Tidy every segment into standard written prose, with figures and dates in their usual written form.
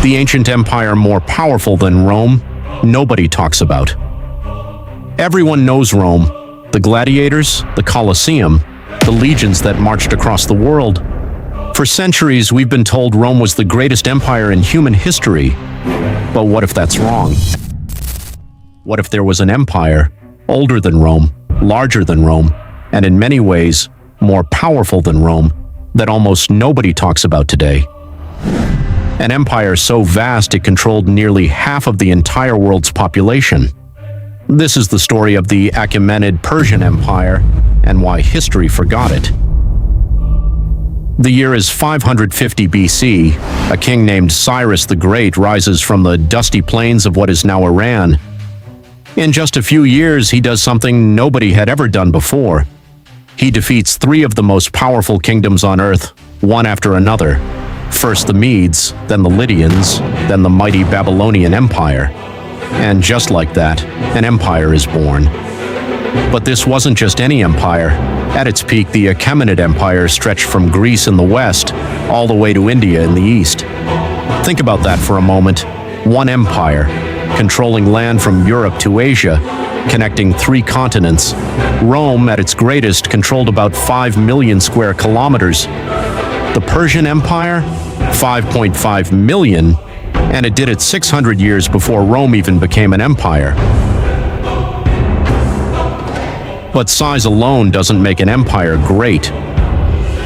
The ancient empire more powerful than Rome, nobody talks about. Everyone knows Rome, the gladiators, the Colosseum, the legions that marched across the world. For centuries, we've been told Rome was the greatest empire in human history. But what if that's wrong? What if there was an empire, older than Rome, larger than Rome, and in many ways, more powerful than Rome, that almost nobody talks about today? An empire so vast it controlled nearly half of the entire world's population. This is the story of the Achaemenid Persian Empire and why history forgot it. The year is 550 BC. A king named Cyrus the Great rises from the dusty plains of what is now Iran. In just a few years, he does something nobody had ever done before. He defeats three of the most powerful kingdoms on earth, one after another. First the Medes, then the Lydians, then the mighty Babylonian Empire. And just like that, an empire is born. But this wasn't just any empire. At its peak, the Achaemenid Empire stretched from Greece in the west all the way to India in the east. Think about that for a moment. One empire, controlling land from Europe to Asia, connecting three continents. Rome, at its greatest, controlled about 5 million square kilometers. The Persian Empire, 5.5 million, and it did it 600 years before Rome even became an empire. But size alone doesn't make an empire great.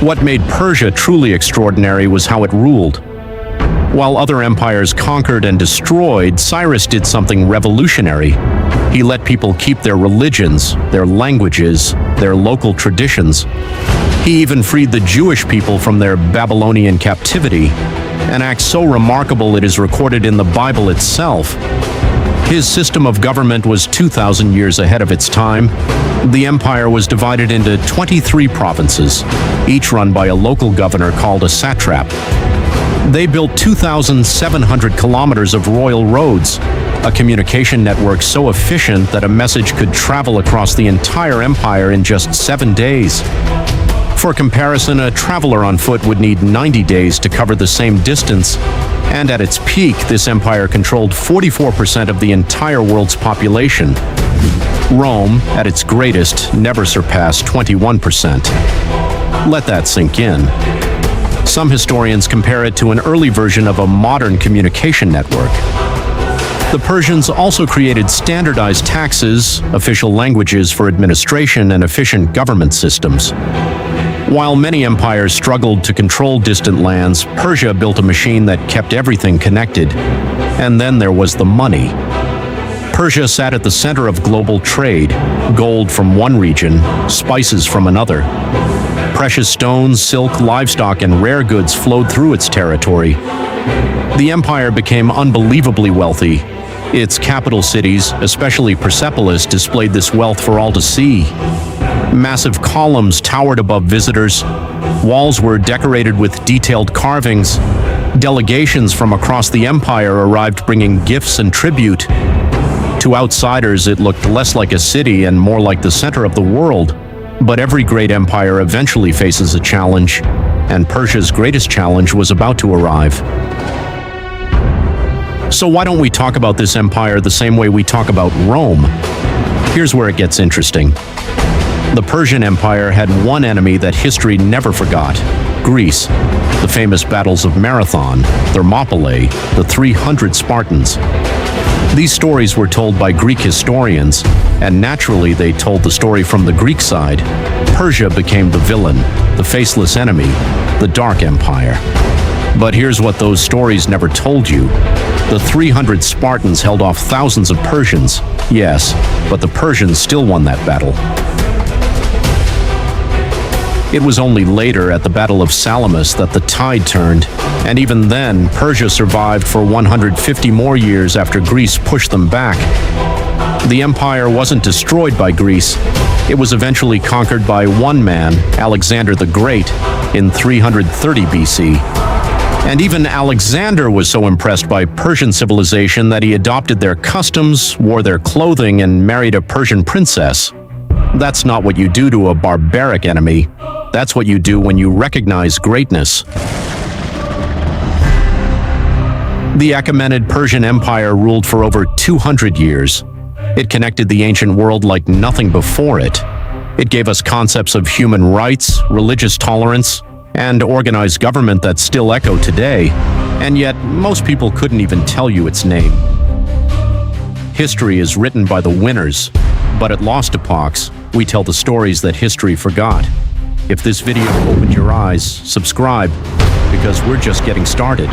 What made Persia truly extraordinary was how it ruled. While other empires conquered and destroyed, Cyrus did something revolutionary. He let people keep their religions, their languages, their local traditions. He even freed the Jewish people from their Babylonian captivity, an act so remarkable it is recorded in the Bible itself. His system of government was 2,000 years ahead of its time. The empire was divided into 23 provinces, each run by a local governor called a satrap. They built 2,700 kilometers of royal roads, a communication network so efficient that a message could travel across the entire empire in just 7 days. For comparison, a traveler on foot would need 90 days to cover the same distance, and at its peak, this empire controlled 44% of the entire world's population. Rome, at its greatest, never surpassed 21%. Let that sink in. Some historians compare it to an early version of a modern communication network. The Persians also created standardized taxes, official languages for administration, and efficient government systems. While many empires struggled to control distant lands, Persia built a machine that kept everything connected. And then there was the money. Persia sat at the center of global trade, gold from one region, spices from another. Precious stones, silk, livestock, and rare goods flowed through its territory. The empire became unbelievably wealthy. Its capital cities, especially Persepolis, displayed this wealth for all to see. Massive columns towered above visitors. Walls were decorated with detailed carvings. Delegations from across the empire arrived bringing gifts and tribute. To outsiders, it looked less like a city and more like the center of the world. But every great empire eventually faces a challenge, and Persia's greatest challenge was about to arrive. So why don't we talk about this empire the same way we talk about Rome? Here's where it gets interesting. The Persian Empire had one enemy that history never forgot: Greece. The famous battles of Marathon, Thermopylae, the 300 Spartans. These stories were told by Greek historians, and naturally they told the story from the Greek side. Persia became the villain, the faceless enemy, the Dark Empire. But here's what those stories never told you. The 300 Spartans held off thousands of Persians, yes, but the Persians still won that battle. It was only later, at the Battle of Salamis, that the tide turned, and even then, Persia survived for 150 more years after Greece pushed them back. The empire wasn't destroyed by Greece. It was eventually conquered by one man, Alexander the Great, in 330 BC. And even Alexander was so impressed by Persian civilization that he adopted their customs, wore their clothing, and married a Persian princess. That's not what you do to a barbaric enemy. That's what you do when you recognize greatness. The Achaemenid Persian Empire ruled for over 200 years. It connected the ancient world like nothing before it. It gave us concepts of human rights, religious tolerance, and organized government that still echo today, and yet most people couldn't even tell you its name. History is written by the winners, but at LostEpochs, we tell the stories that history forgot. If this video opened your eyes, subscribe, because we're just getting started.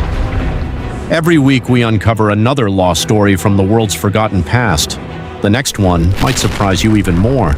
Every week we uncover another lost story from the world's forgotten past. The next one might surprise you even more.